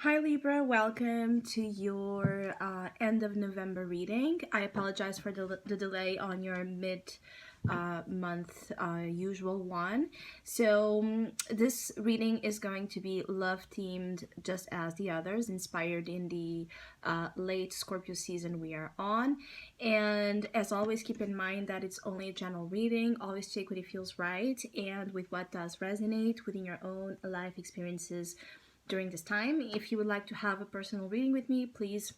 Hi Libra, welcome to your end of November reading. I apologize for the delay on your mid-month usual one. This reading is going to be love themed just as the others, inspired in the late Scorpio season we are on. And as always, keep in mind that it's only a general reading. Always take what it feels right and with what does resonate within your own life experiences during this time. If you would like to have a personal reading with me, please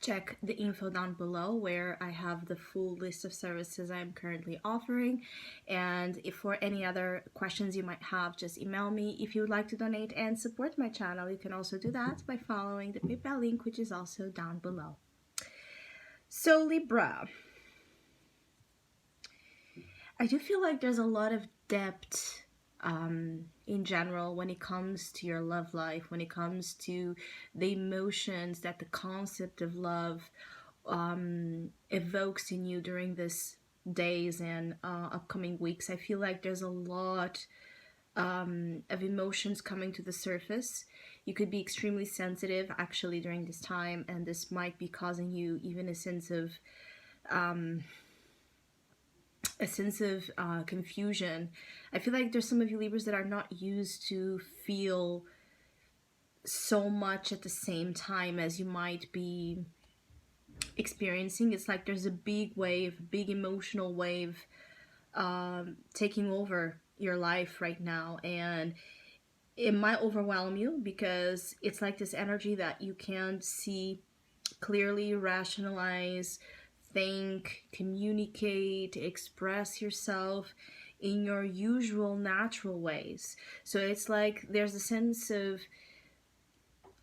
check the info down below where I have the full list of services I'm currently offering. And if for any other questions you might have, just email me. If you would like to donate and support my channel, you can also do that by following the PayPal link, which is also down below. So Libra, I do feel like there's a lot of depth in general when it comes to your love life, when it comes to the emotions that the concept of love evokes in you during these days and upcoming weeks. I feel like there's a lot of emotions coming to the surface. You could be extremely sensitive actually during this time, and this might be causing you even a sense of confusion. I feel like there's some of you Libras that are not used to feel so much at the same time as you might be experiencing. It's like there's a big wave, big emotional wave taking over your life right now, and it might overwhelm you because it's like this energy that you can't see clearly, rationalize, think, communicate, express yourself in your usual natural ways. So it's like there's a sense of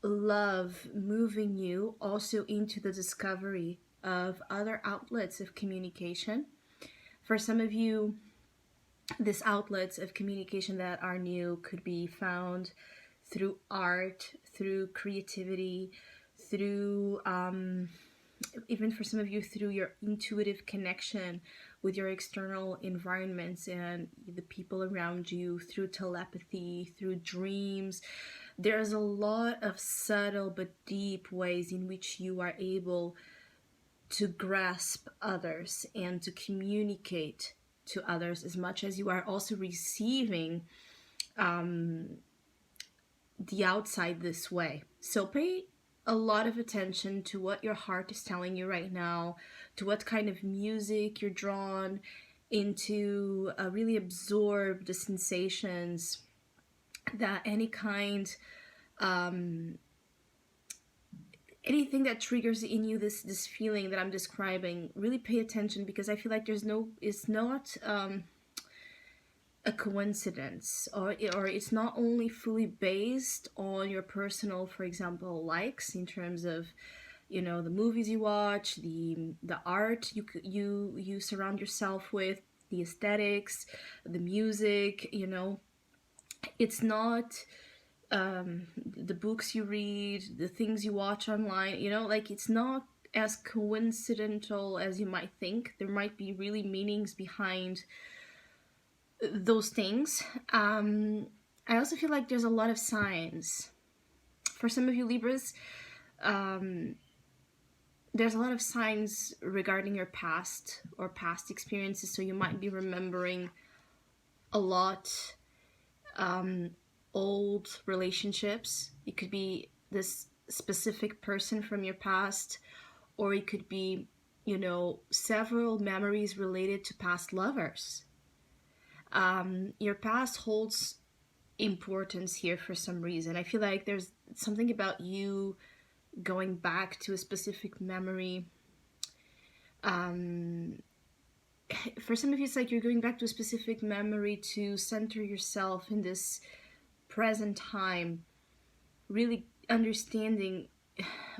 love moving you also into the discovery of other outlets of communication. For some of you, these outlets of communication that are new could be found through art, through creativity, through even for some of you through your intuitive connection with your external environments and the people around you, through telepathy, through dreams. There's a lot of subtle but deep ways in which you are able to grasp others and to communicate to others, as much as you are also receiving the outside this way. So pay a lot of attention to what your heart is telling you right now, to what kind of music you're drawn into, really absorb the sensations that any kind anything that triggers in you this feeling that I'm describing. Really pay attention, because I feel like it's not a coincidence, or it's not only fully based on your personal, for example, likes in terms of the movies you watch, the art you surround yourself with, the aesthetics, the music. It's not the books you read, the things you watch online. Like, it's not as coincidental as you might think. There might be really meanings behind those things. I also feel like there's a lot of signs. For some of you Libras, there's a lot of signs regarding your past or past experiences. So you might be remembering a lot old relationships. It could be this specific person from your past, or it could be, several memories related to past lovers. Your past holds importance here for some reason. I feel like there's something about you going back to a specific memory. For some of you, it's like you're going back to a specific memory to center yourself in this present time, really understanding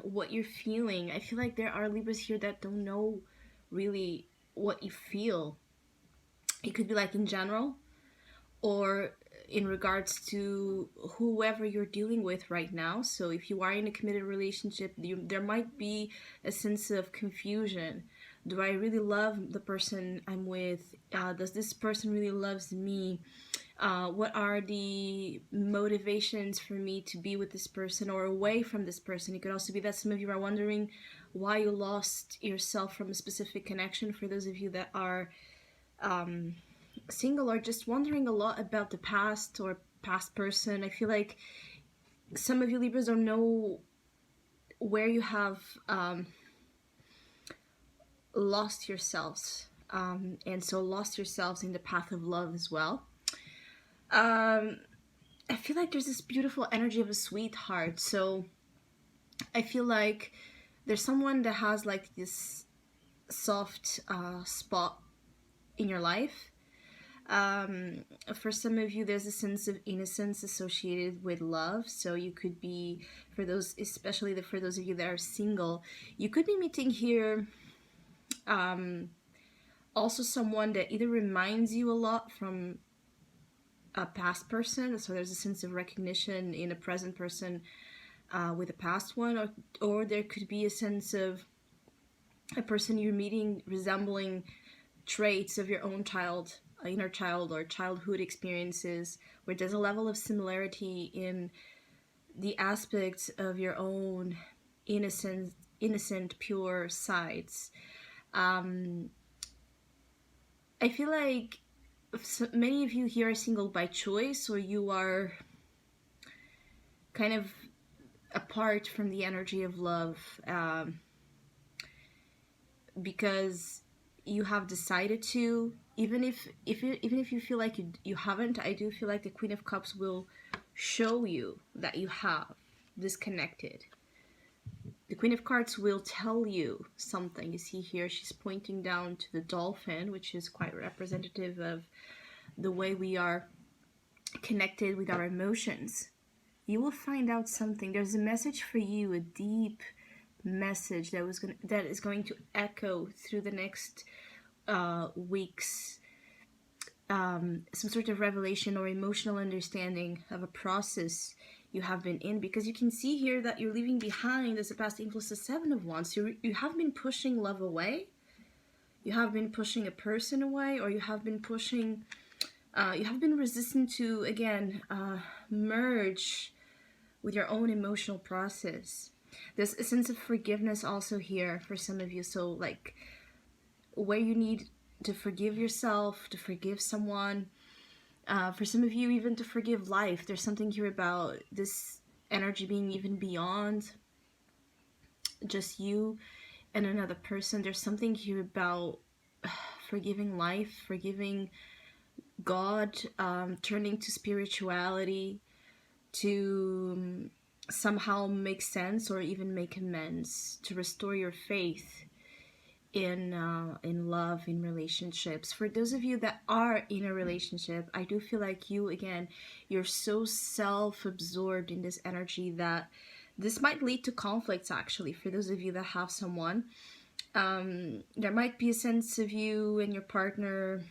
what you're feeling. I feel like there are Libras here that don't know really what you feel. It could be like in general, or in regards to whoever you're dealing with right now. So if you are in a committed relationship, there might be a sense of confusion. Do I really love the person I'm with? Does this person really loves me? What are the motivations for me to be with this person or away from this person? It could also be that some of you are wondering why you lost yourself from a specific connection. For those of you that are single or just wondering a lot about the past or past person, I feel like some of you Libras don't know where you have lost yourselves, and so lost yourselves in the path of love as well. I feel like there's this beautiful energy of a sweetheart. So I feel like there's someone that has like this soft spot in your life. For some of you, there's a sense of innocence associated with love. So you could be, for those, especially for those of you that are single, you could be meeting here also someone that either reminds you a lot from a past person, so there's a sense of recognition in a present person with a past one, or there could be a sense of a person you're meeting resembling traits of your own child, inner child, or childhood experiences, where there's a level of similarity in the aspects of your own innocent, pure sides. I feel like so many of you here are single by choice, or you are kind of apart from the energy of love because you have decided to, even if you feel like you haven't. I do feel like the Queen of Cups will show you that you have disconnected. The Queen of Cups will tell you something. You see here, she's pointing down to the dolphin, which is quite representative of the way we are connected with our emotions. You will find out something. There's a message for you, a deep message that is going to echo through the next weeks. Some sort of revelation or emotional understanding of a process you have been in, because you can see here that you're leaving behind as a past influence, the Seven of Wands. You have been pushing love away, you have been pushing a person away, or you have been pushing you have been resistant to, again, merge with your own emotional process. There's a sense of forgiveness also here for some of you. So like where you need to forgive yourself, to forgive someone, for some of you even to forgive life. There's something here about this energy being even beyond just you and another person. There's something here about forgiving life, forgiving God, turning to spirituality to somehow make sense or even make amends, to restore your faith in love, in relationships. For those of you that are in a relationship, I do feel like you're so self-absorbed in this energy that this might lead to conflicts. Actually, for those of you that have someone, there might be a sense of you and your partner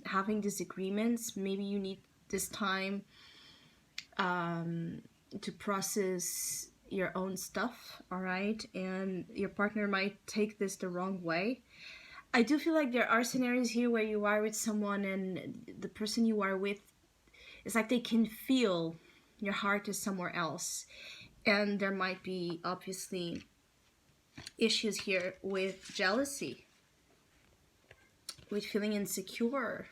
having disagreements. Maybe you need this time to process your own stuff, all right? And your partner might take this the wrong way. I do feel like there are scenarios here where you are with someone and the person you are with, it's like they can feel your heart is somewhere else. And there might be obviously issues here with jealousy, with feeling insecure.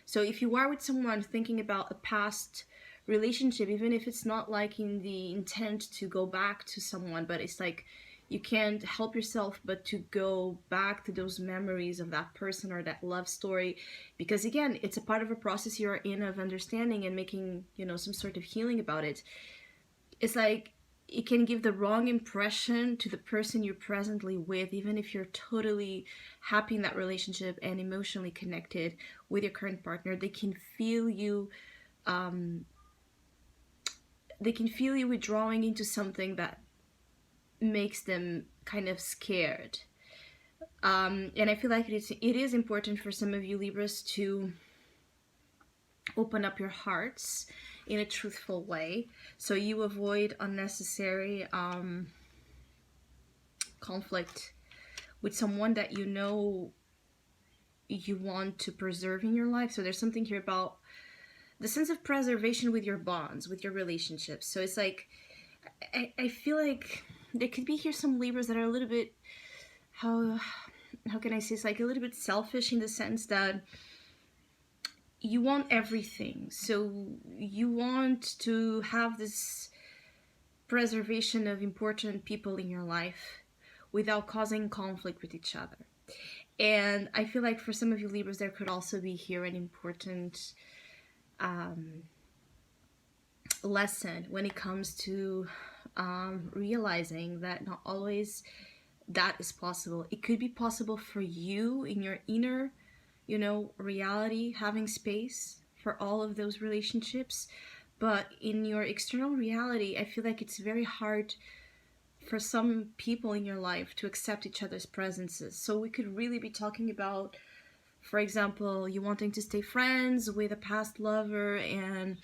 So if you are with someone thinking about a past relationship, even if it's not like in the intent to go back to someone, but it's like you can't help yourself but to go back to those memories of that person or that love story, because again, it's a part of a process you're in of understanding and making, some sort of healing about it. It's like it can give the wrong impression to the person you're presently with, even if you're totally happy in that relationship and emotionally connected with your current partner. They can feel you withdrawing into something that makes them kind of scared. And I feel like it is important for some of you Libras to open up your hearts in a truthful way, so you avoid unnecessary conflict with someone that you want to preserve in your life. So there's something here about the sense of preservation with your bonds, with your relationships. So it's like, I feel like there could be here some Libras that are a little bit, how can I say, it's like a little bit selfish in the sense that you want everything. So you want to have this preservation of important people in your life without causing conflict with each other. And I feel like for some of you Libras, there could also be here an important lesson when it comes to realizing that not always that is possible. It could be possible for you in your inner, reality, having space for all of those relationships. But in your external reality, I feel like it's very hard for some people in your life to accept each other's presences. So we could really be talking about, for example, you wanting to stay friends with a past lover and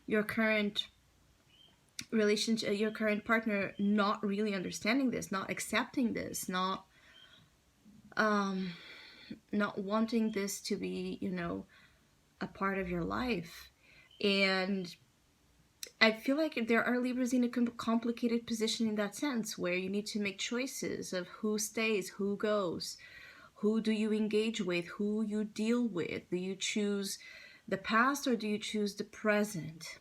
your current relationship, your current partner not really understanding this, not accepting this, not wanting this to be, a part of your life. And I feel like there are Libras in a complicated position in that sense, where you need to make choices of who stays, who goes, who do you engage with, who you deal with. Do you choose the past or do you choose the present?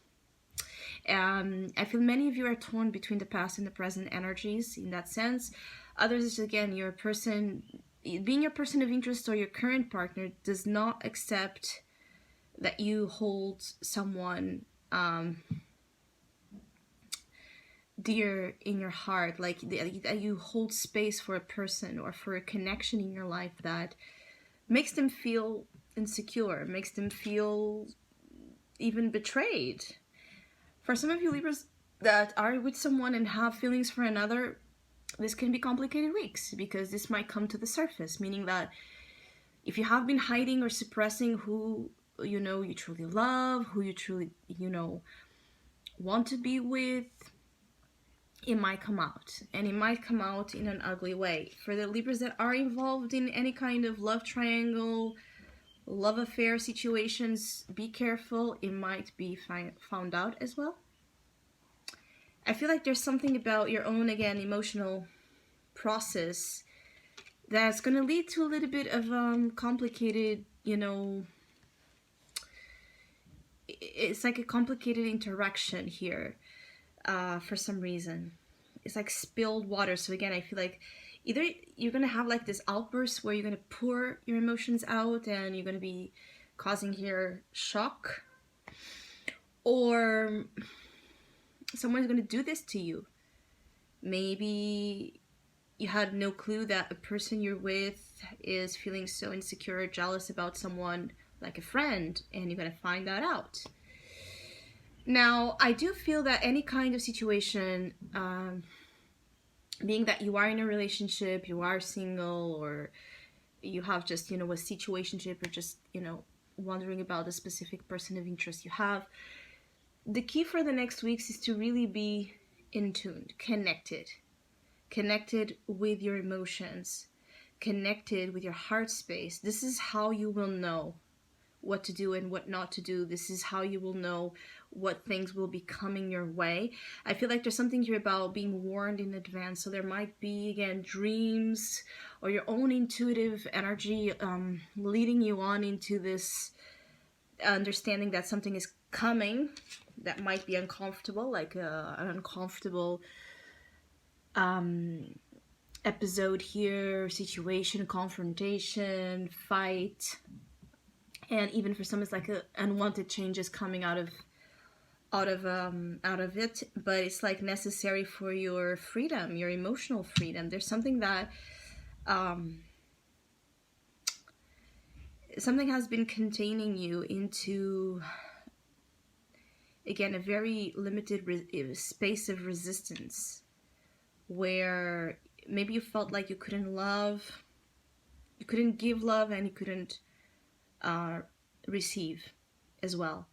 I feel many of you are torn between the past and the present energies in that sense. Others is, again, your person, being your person of interest or your current partner does not accept that you hold someone dear in your heart, like that you hold space for a person or for a connection in your life that makes them feel insecure, makes them feel even betrayed. For some of you Libras that are with someone and have feelings for another, this can be complicated weeks, because this might come to the surface, meaning that if you have been hiding or suppressing who you truly love, who you truly want to be with, it might come out, and it might come out in an ugly way. For the Libras that are involved in any kind of love triangle, love affair situations, be careful, it might be found out as well. I feel like there's something about your own, again, emotional process that's going to lead to a little bit of complicated, it's like a complicated interaction here for some reason. It's like spilled water. So again, I feel like either you're going to have like this outburst where you're going to pour your emotions out and you're going to be causing here shock, or someone's going to do this to you. Maybe you had no clue that a person you're with is feeling so insecure or jealous about someone, like a friend, and you're going to find that out. Now, I do feel that any kind of situation, being that you are in a relationship, you are single, or you have just, a situationship, or just, wondering about a specific person of interest you have, the key for the next weeks is to really be in tune, connected with your emotions, connected with your heart space. This is how you will know what to do and what not to do. This is how you will know what things will be coming your way. I feel like there's something here about being warned in advance. So there might be, again, dreams or your own intuitive energy leading you on into this understanding that something is coming that might be uncomfortable, like an uncomfortable episode here, situation, confrontation, fight. And even for some, it's like unwanted changes coming out of it, but it's like necessary for your freedom, your emotional freedom. There's something that something has been containing you into, again, a very limited space of resistance, where maybe you felt like you couldn't give love, and you couldn't receive as well.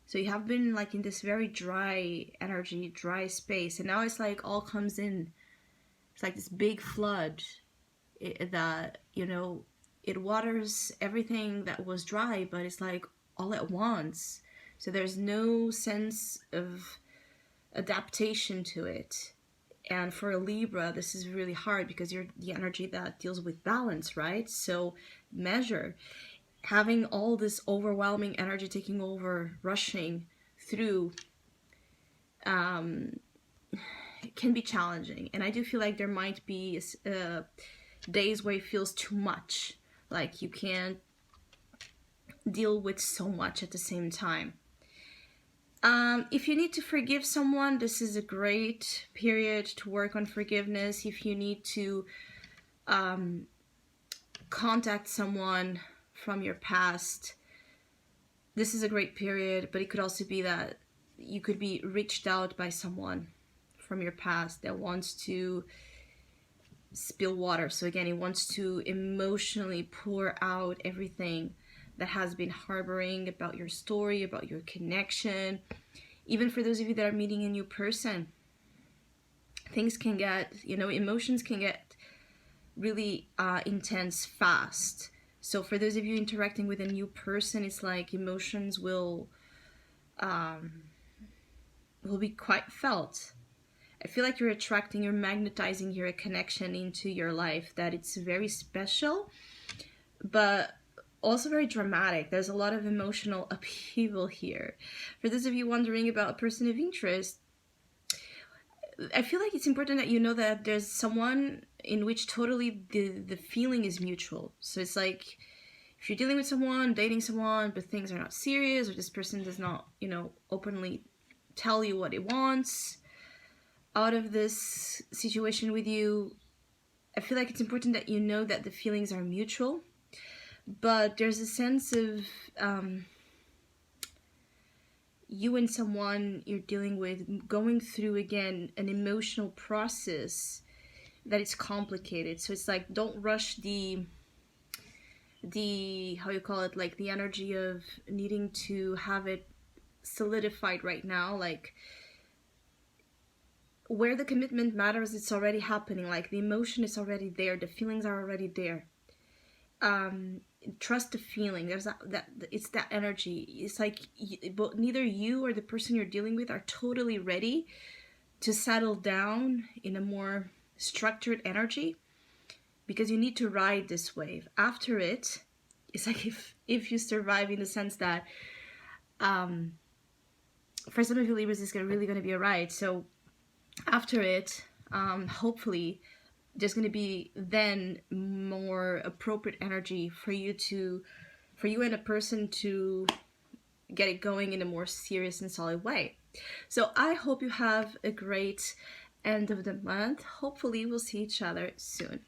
So you have been like in this very dry energy, dry space, and now it's like all comes in. It's like this big flood that, it waters everything that was dry, but it's like all at once. So there's no sense of adaptation to it. And for a Libra, this is really hard because you're the energy that deals with balance, right? So measure. Having all this overwhelming energy taking over, rushing through, it can be challenging. And I do feel like there might be days where it feels too much. Like you can't deal with so much at the same time. If you need to forgive someone, this is a great period to work on forgiveness. If you need to contact someone from your past, this is a great period, but it could also be that you could be reached out by someone from your past that wants to spill water. So again, it wants to emotionally pour out everything that has been harboring about your story, about your connection. Even for those of you that are meeting a new person, things can get, emotions can get really intense fast. So for those of you interacting with a new person, it's like emotions will be quite felt. I feel like you're magnetizing here a connection into your life that it's very special, but also very dramatic. There's a lot of emotional upheaval here. For those of you wondering about a person of interest, I feel like it's important that you know that there's someone in which totally the feeling is mutual. So it's like if you're dealing with someone, dating someone, but things are not serious, or this person does not, openly tell you what it wants out of this situation with you, I feel like it's important that you know that the feelings are mutual. But there's a sense of you and someone you're dealing with going through, again, an emotional process that is complicated. So it's like, don't rush the how you call it, like the energy of needing to have it solidified right now. Like where the commitment matters, it's already happening. Like the emotion is already there. The feelings are already there. Trust the feeling. There's that it's that energy. It's like but neither you or the person you're dealing with are totally ready to settle down in a more structured energy, because you need to ride this wave. After it, it's like if you survive, in the sense that for some of you Libras, it's really going to be a ride. So after it, hopefully there's going to be then more appropriate energy for you and a person to get it going in a more serious and solid way. So I hope you have a great end of the month. Hopefully we'll see each other soon.